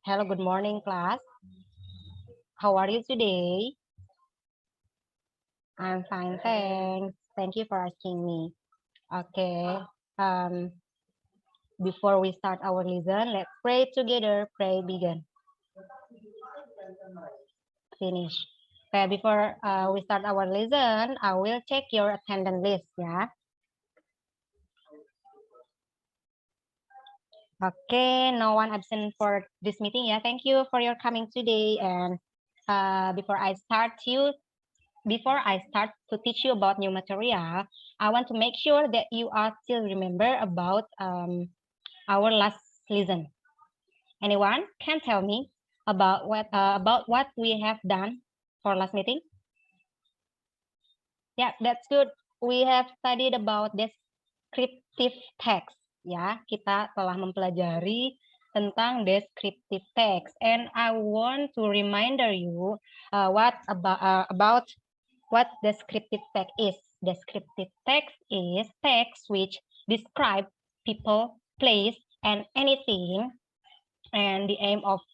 Hello, good morning, class. How are you today? I'm fine, thanks. Thank you for asking me. Okay. Before we start our lesson, let's pray together. Pray begin. Finish. Okay, before we start our lesson, I will check your attendance list, yeah. Okay, no one absent for this meeting, yeah. Thank you for your coming today. And before I start to teach you about new material, I want to make sure that you are still remember about our last lesson. Anyone can tell me about what we have done for last meeting? Yeah, that's good. We have studied about descriptive text. Ya, kita telah mempelajari tentang descriptive text, and I want to remind you about what descriptive text is. Descriptive text is text which describe people, place, and anything. And the aim of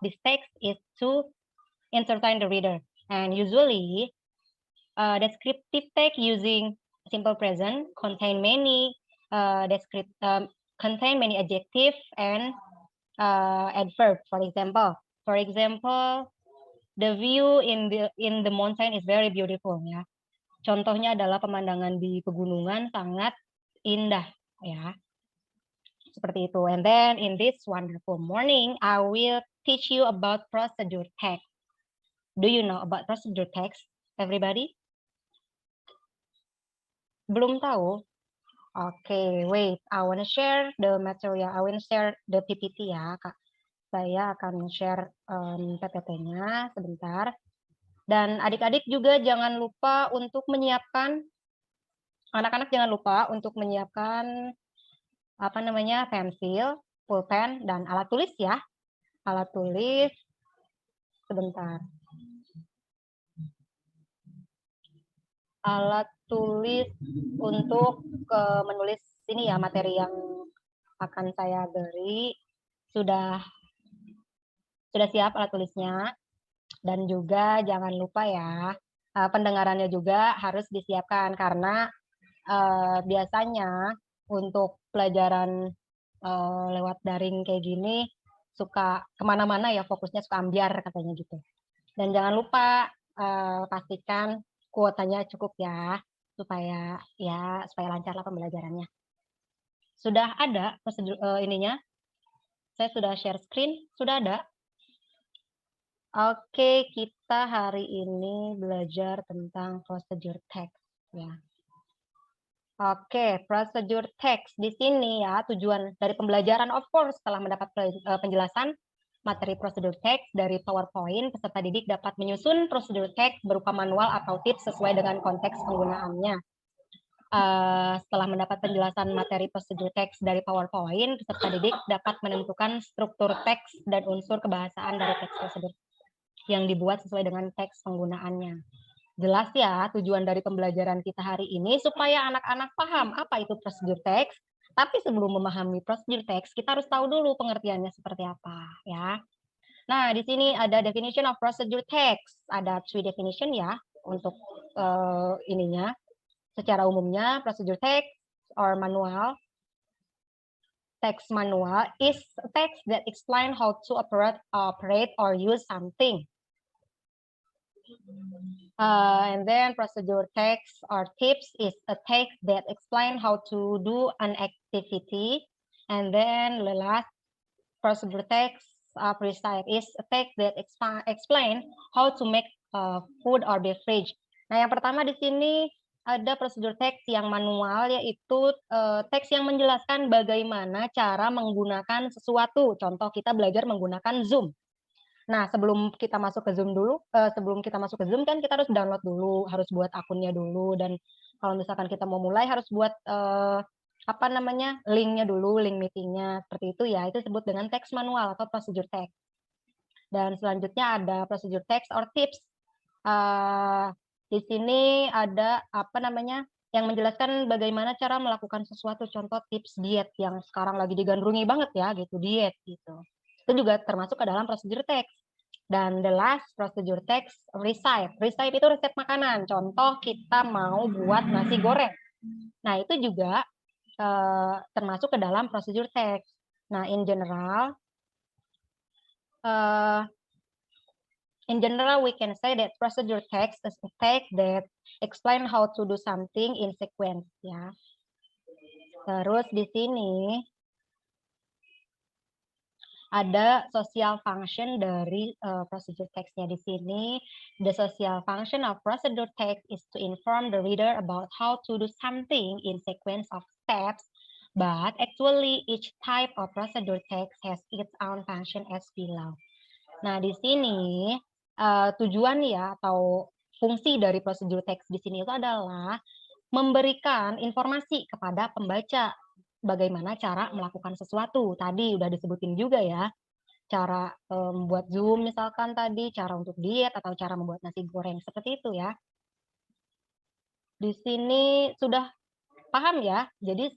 this text is to entertain the reader. And usually, descriptive text using simple present contain many adjective and adverb. For example, the view in the mountain is very beautiful, ya. Contohnya adalah pemandangan di pegunungan sangat indah, ya. Seperti itu. And then in this wonderful morning, I will teach you about procedure text. Do you know about procedure text, everybody? Belum tahu? Oke, wait. I want to share the material. I will share the PPT ya, Kak. Saya akan share PPT-nya sebentar. Dan adik-adik juga jangan lupa untuk menyiapkan, anak-anak jangan lupa untuk menyiapkan pensil, pulpen, dan alat tulis ya. Alat tulis, sebentar. Alat tulis untuk menulis ini ya, materi yang akan saya beri. Sudah siap alat tulisnya. Dan juga jangan lupa ya, pendengarannya juga harus disiapkan karena biasanya untuk pelajaran lewat daring kayak gini suka kemana-mana ya, fokusnya suka ambiar katanya gitu. Dan jangan lupa pastikan kuotanya cukup ya, supaya lancarlah pembelajarannya. Sudah ada prosedur ininya? Saya sudah share screen, sudah ada? Oke, kita hari ini belajar tentang procedure text ya. Oke, procedure text di sini ya, tujuan dari pembelajaran of course setelah mendapat penjelasan materi procedure text dari PowerPoint, peserta didik dapat menyusun procedure text berupa manual atau tips sesuai dengan konteks penggunaannya. Setelah mendapat penjelasan materi procedure text dari PowerPoint, peserta didik dapat menentukan struktur teks dan unsur kebahasaan dari teks tersebut yang dibuat sesuai dengan teks penggunaannya. Jelas ya, tujuan dari pembelajaran kita hari ini supaya anak-anak paham apa itu procedure text. Tapi sebelum memahami procedure text, kita harus tahu dulu pengertiannya seperti apa, ya. Nah, di sini ada definition of procedure text. Ada 3 definition ya untuk ininya. Secara umumnya, procedure text or manual, text manual is a text that explain how to operate or use something. And then procedure text or tips is a text that explain how to do an activity. And then the last procedure text precise is a text that explain how to make food or beverage. Nah, yang pertama di sini ada procedure text yang manual, yaitu teks yang menjelaskan bagaimana cara menggunakan sesuatu. Contoh kita belajar menggunakan Zoom. Nah, sebelum kita masuk ke Zoom kan kita harus download dulu, harus buat akunnya dulu, dan kalau misalkan kita mau mulai harus buat linknya dulu, link meetingnya, seperti itu ya. Itu disebut dengan teks manual atau procedure text. Dan selanjutnya ada procedure text or tips. Di sini ada yang menjelaskan bagaimana cara melakukan sesuatu, contoh tips diet yang sekarang lagi digandrungi banget ya, gitu, diet gitu. Itu juga termasuk ke dalam prosedur text. Dan the last procedure text, recite. Recite itu resep makanan. Contoh kita mau buat nasi goreng. Nah, itu juga termasuk ke dalam prosedur text. Nah, in general, we can say that procedure text is a text that explain how to do something in sequence. Ya. Terus di sini ada social function dari procedure text-nya di sini. The social function of procedure text is to inform the reader about how to do something in sequence of steps, but actually each type of procedure text has its own function as below. Nah, di sini tujuan ya atau fungsi dari procedure text di sini itu adalah memberikan informasi kepada pembaca bagaimana cara melakukan sesuatu. Tadi udah disebutin juga ya, cara membuat Zoom misalkan tadi, cara untuk diet atau cara membuat nasi goreng, seperti itu ya. Di sini sudah paham ya? Jadi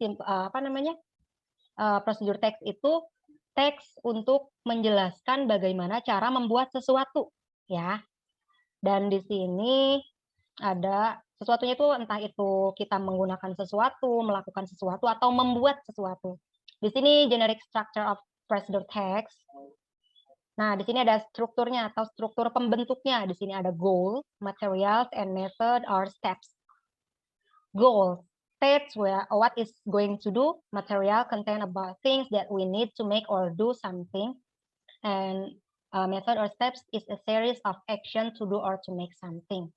prosedur teks itu teks untuk menjelaskan bagaimana cara membuat sesuatu ya. Dan di sini ada sesuatunya itu entah itu kita menggunakan sesuatu, melakukan sesuatu, atau membuat sesuatu. Di sini generic structure of procedure text. Nah, di sini ada strukturnya atau struktur pembentuknya. Di sini ada goal, materials, and method or steps. Goal states what is going to do. Material contain about things that we need to make or do something. And method or steps is a series of action to do or to make something.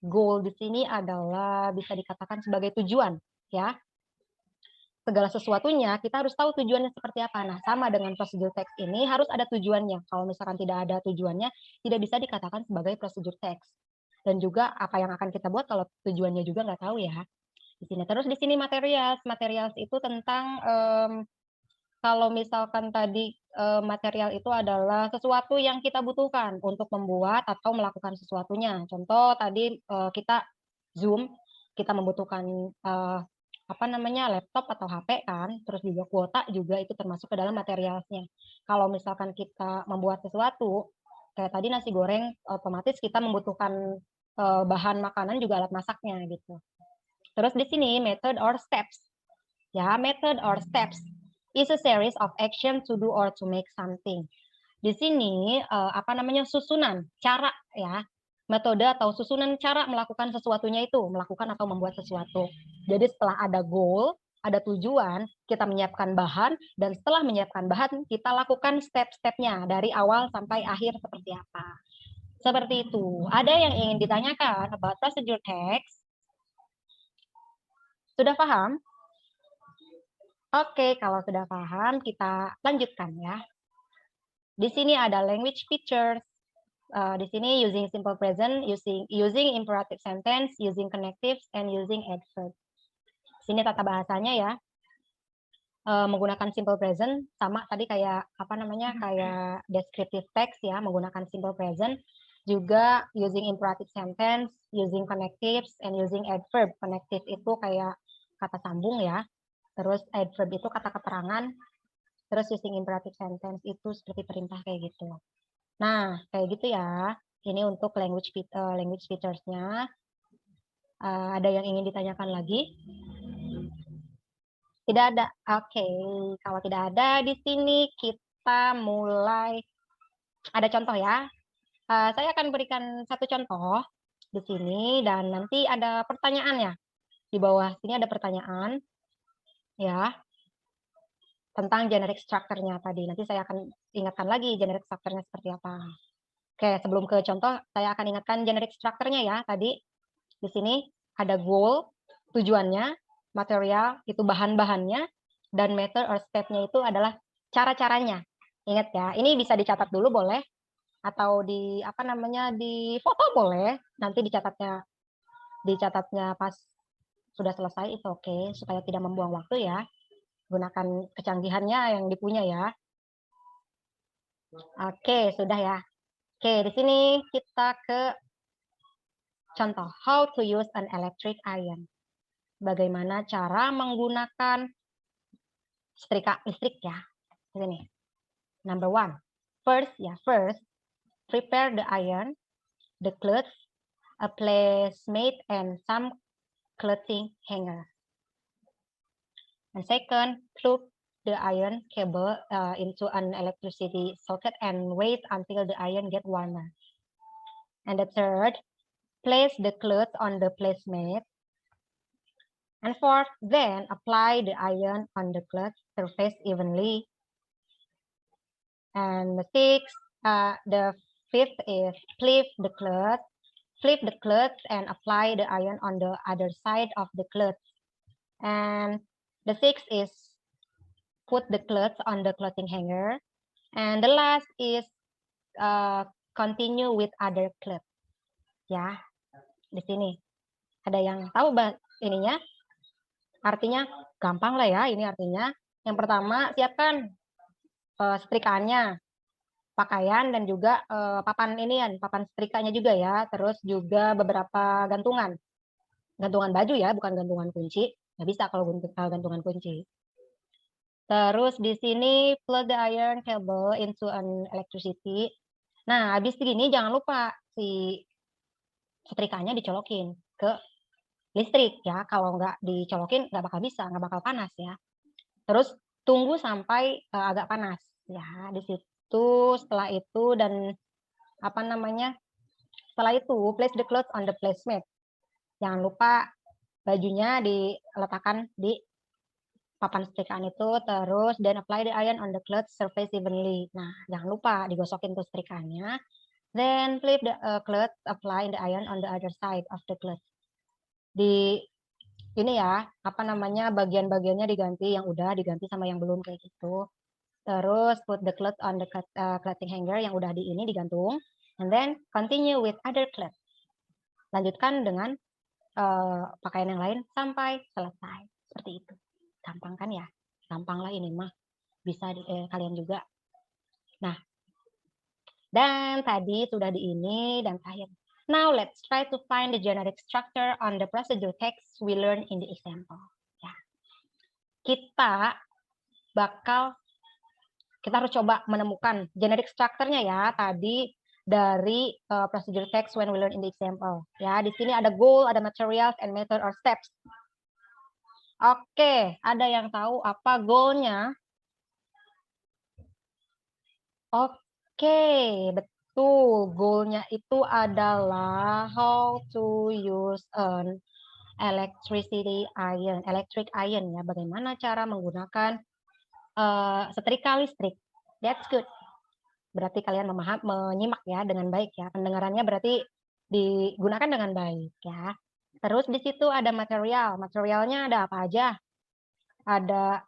Goal di sini adalah bisa dikatakan sebagai tujuan, ya. Segala sesuatunya kita harus tahu tujuannya seperti apa. Nah, sama dengan prosedur teks ini harus ada tujuannya. Kalau misalkan tidak ada tujuannya, tidak bisa dikatakan sebagai prosedur teks. Dan juga apa yang akan kita buat kalau tujuannya juga nggak tahu ya. Di sini terus di sini materials. Materials itu tentang kalau misalkan tadi material itu adalah sesuatu yang kita butuhkan untuk membuat atau melakukan sesuatunya. Contoh tadi kita Zoom, kita membutuhkan laptop atau HP kan, terus juga kuota juga itu termasuk ke dalam materialnya. Kalau misalkan kita membuat sesuatu, kayak tadi nasi goreng, otomatis kita membutuhkan bahan makanan juga alat masaknya gitu. Terus di sini method or steps. Ya, method or steps is a series of action to do or to make something. Di sini susunan cara ya, metode atau susunan cara melakukan sesuatunya itu, melakukan atau membuat sesuatu. Jadi setelah ada goal, ada tujuan, kita menyiapkan bahan, dan setelah menyiapkan bahan, kita lakukan step-stepnya dari awal sampai akhir seperti apa. Seperti itu. Ada yang ingin ditanyakan about procedure text? Sudah paham? Oke, kalau sudah paham, kita lanjutkan ya. Di sini ada language features. Di sini using simple present, using imperative sentence, using connectives, and using adverb. Di sini tata bahasanya ya. Menggunakan simple present sama tadi kayak kayak descriptive text ya, menggunakan simple present. Juga using imperative sentence, using connectives, and using adverb. Connective itu kayak kata sambung ya. Terus adverb itu kata keterangan, terus using imperative sentence itu seperti perintah kayak gitu. Nah, kayak gitu ya. Ini untuk language features-nya. Ada yang ingin ditanyakan lagi? Tidak ada. Oke, kalau tidak ada di sini kita mulai. Ada contoh ya. Saya akan berikan satu contoh di sini dan nanti ada pertanyaannya. Di bawah sini ada pertanyaan. Ya, tentang generic structure-nya tadi. Nanti saya akan ingatkan lagi generic structure-nya seperti apa. Oke, sebelum ke contoh, saya akan ingatkan generic structure-nya ya. Tadi di sini ada goal, tujuannya, material, itu bahan-bahannya, dan method or step-nya itu adalah cara-caranya. Ingat ya, ini bisa dicatat dulu boleh, atau di di foto boleh, nanti dicatatnya pas sudah selesai itu oke, supaya tidak membuang waktu ya. Gunakan kecanggihannya yang dipunya ya. Oke, sudah ya. Oke, di sini kita ke contoh how to use an electric iron. Bagaimana cara menggunakan setrika listrik ya. Di sini. Number 1. First, prepare the iron, the clothes, a placemat, and some clothing hanger. And second, plug the iron cable into an electricity socket and wait until the iron gets warmer. And the third, place the clothes on the placemat. And fourth, then apply the iron on the cloth surface evenly. And the fifth is flip the cloth and apply the iron on the other side of the cloth. And the sixth is put the clothes on the clothing hanger. And the last is continue with other clothes. Ya, di sini ada yang tahu ininya? Artinya gampang lah ya, ini artinya. Yang pertama, siapkan setrikaannya, pakaian, dan juga papan setrikanya juga ya. Terus juga beberapa gantungan baju ya, bukan gantungan kunci. Nggak bisa kalau gantungan kunci. Terus di sini plug the iron cable into an electricity. Nah, habis begini jangan lupa si setrikanya dicolokin ke listrik ya. Kalau nggak dicolokin nggak bakal bisa, nggak bakal panas ya. Terus tunggu sampai agak panas ya. Di situ setelah itu setelah itu place the clothes on the placemat. Jangan lupa bajunya diletakkan di papan setrikaan itu, terus then apply the iron on the cloth surface evenly. Nah, jangan lupa digosokin tuh setrikaannya. Then flip the cloth, apply the iron on the other side of the cloth. Ini ya, bagian-bagiannya diganti, yang udah diganti sama yang belum kayak gitu. Terus put the cloth on the clothing hanger, yang udah digantung. And then continue with other cloth. Lanjutkan dengan pakaian yang lain sampai selesai. Seperti itu. Gampang kan ya? Gampang lah ini mah. Bisa kalian juga. Nah, dan tadi sudah dan terakhir. Now let's try to find the generic structure on the procedure text we learn in the example. Ya. Kita harus coba menemukan generic structure-nya ya tadi dari procedure text when we learn in the example. Ya, di sini ada goal, ada materials, and method or steps. Oke, ada yang tahu apa goal-nya? Oke, betul. Goal-nya itu adalah how to use an electric iron ya. Bagaimana cara menggunakan setrika listrik. That's good. Berarti kalian menyimak ya dengan baik ya. Pendengarannya berarti digunakan dengan baik ya. Terus di situ ada material. Materialnya ada apa aja? Ada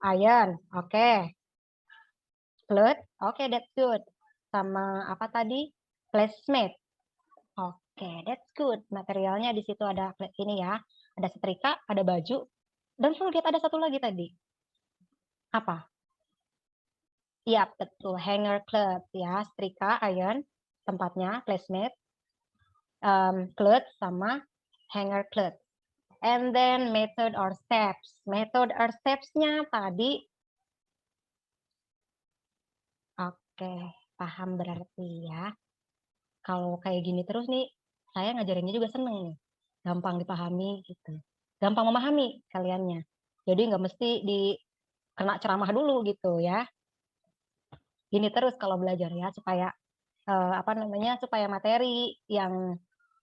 iron, oke. Cloth, oke, that's good. Sama apa tadi? Placemat. Oke, that's good. Materialnya di situ ada ini ya. Ada setrika, ada baju. Dan lihat ada satu lagi tadi. Apa? Iya, betul. Hanger cloth ya. Setrika, iron, tempatnya, placemat, cloth, sama hanger cloth. And then method or steps. Method or steps-nya tadi. Oke, paham berarti ya. Kalau kayak gini terus nih, saya ngajarinnya juga seneng nih. Gampang dipahami gitu. Gampang memahami kaliannya. Jadi nggak mesti kena ceramah dulu gitu ya. Gini terus kalau belajar ya, supaya supaya materi yang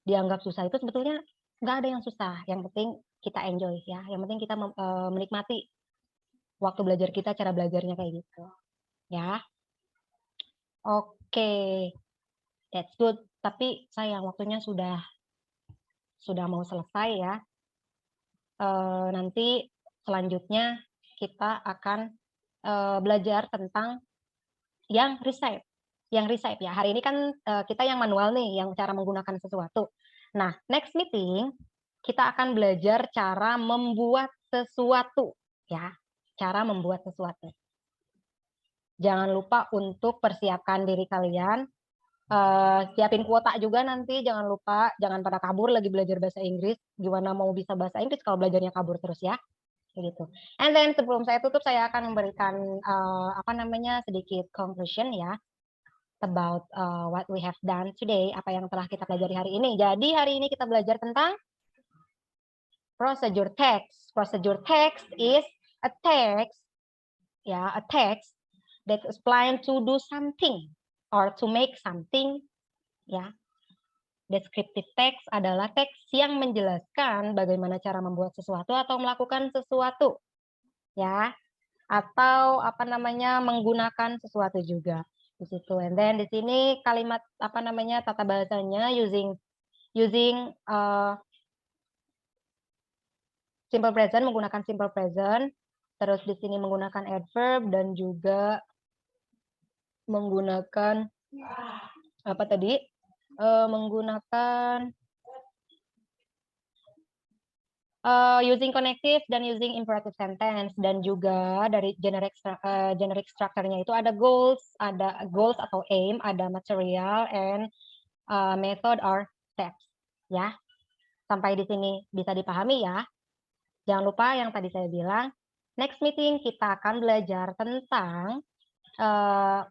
dianggap susah itu sebetulnya nggak ada yang susah. Yang penting kita enjoy ya. Yang penting kita menikmati waktu belajar kita, cara belajarnya kayak gitu. Ya. Oke. That's good. Tapi sayang waktunya sudah mau selesai ya. Nanti selanjutnya kita akan belajar tentang yang receive. Yang receive ya. Hari ini kan kita yang manual nih, yang cara menggunakan sesuatu. Nah, next meeting kita akan belajar cara membuat sesuatu ya. Cara membuat sesuatu. Jangan lupa untuk persiapkan diri kalian. Siapin kuota juga nanti, jangan lupa, jangan pada kabur lagi belajar bahasa Inggris. Gimana mau bisa bahasa Inggris kalau belajarnya kabur terus ya. Begitu. And then sebelum saya tutup, saya akan memberikan sedikit conclusion ya about what we have done today, apa yang telah kita pelajari hari ini. Jadi hari ini kita belajar tentang procedure text. Procedure text is a text, ya, a text that is planned to do something or to make something, ya. Descriptive text adalah teks yang menjelaskan bagaimana cara membuat sesuatu atau melakukan sesuatu, ya. Atau menggunakan sesuatu juga di situ. And then di sini kalimat tata bahasanya using simple present, menggunakan simple present. Terus di sini menggunakan adverb dan juga menggunakan menggunakan using connective dan using imperative sentence, dan juga dari generic structure-nya itu ada goals atau aim, ada material, and method or steps, ya. Sampai di sini bisa dipahami ya. Jangan lupa yang tadi saya bilang, next meeting kita akan belajar tentang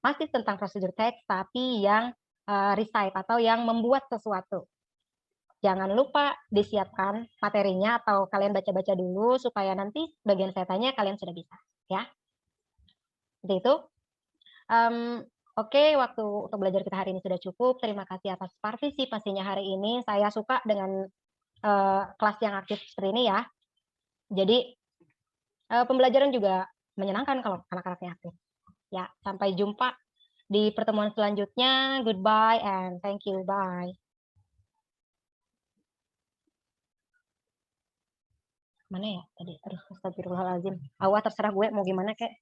masih tentang procedure text, tapi yang recite atau yang membuat sesuatu. Jangan lupa disiapkan materinya atau kalian baca-baca dulu supaya nanti bagian saya tanya kalian sudah bisa, ya. Seperti itu. Oke, waktu untuk belajar kita hari ini sudah cukup. Terima kasih atas partisipasinya hari ini. Saya suka dengan kelas yang aktif seperti ini ya. Jadi pembelajaran juga menyenangkan kalau anak-anaknya aktif. Ya, sampai jumpa di pertemuan selanjutnya. Goodbye and thank you. Bye. Mana ya tadi? Aduh, astagfirullahaladzim. Awal terserah gue mau gimana kek.